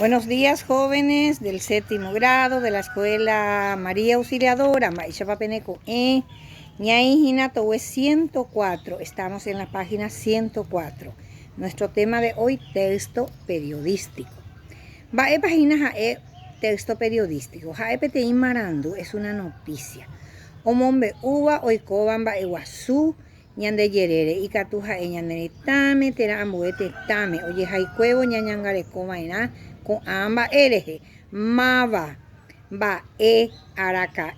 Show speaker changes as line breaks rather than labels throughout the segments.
Buenos días, jóvenes del séptimo grado de la Escuela María Auxiliadora, Maisha Papeneco, Ñaí Towe 104. Estamos en la página 104. Nuestro tema de hoy, texto periodístico. Va página jae texto periodístico. Jae Peteín Marandu es una noticia. Omombe uva oikobamba eguazú ñande yerere y catuja ñande tame tera ambuete tame oye jaicuevo ñañangare comaina con amba ereje mava ba araka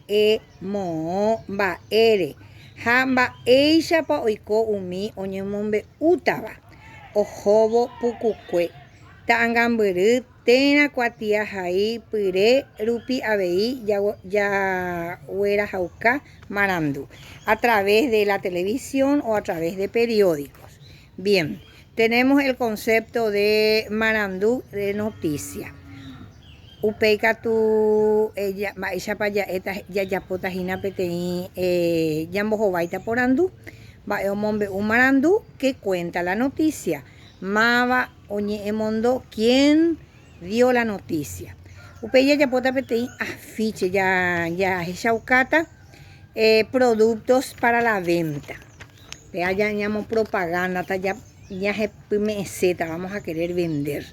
mo ba ere hamba eishapa oiko umi oñemombe utaba ojobo pukucue taangambiri tena cuatia jai pire rupi abei ya huera jauca marandu a través de la televisión o a través de periódicos. Bien, tenemos el concepto de marandú de noticia. Upeika tu ella maisha paya eta ya potajina petein yambojobaita porandú va omombe un marandú que cuenta la noticia. Mava oñe emondo quien dio la noticia. Upeya ya pota petein afiche ya hechaucata productos para la venta. Vea ya llamo propaganda ya meseta vamos a querer vender.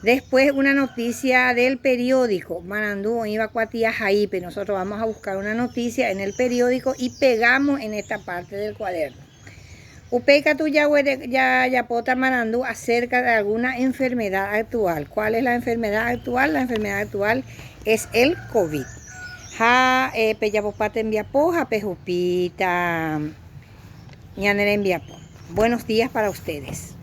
Después una noticia del periódico, Marandú iba cuatía jaipe, nosotros vamos a buscar una noticia en el periódico y pegamos en esta parte del cuaderno. Upeca tu ya pota Marandú acerca de alguna enfermedad actual. ¿Cuál es la enfermedad actual? La enfermedad actual es el COVID. Ja peyapopate enviapo, ja pejupita ñanera enviapo. Buenos días para ustedes.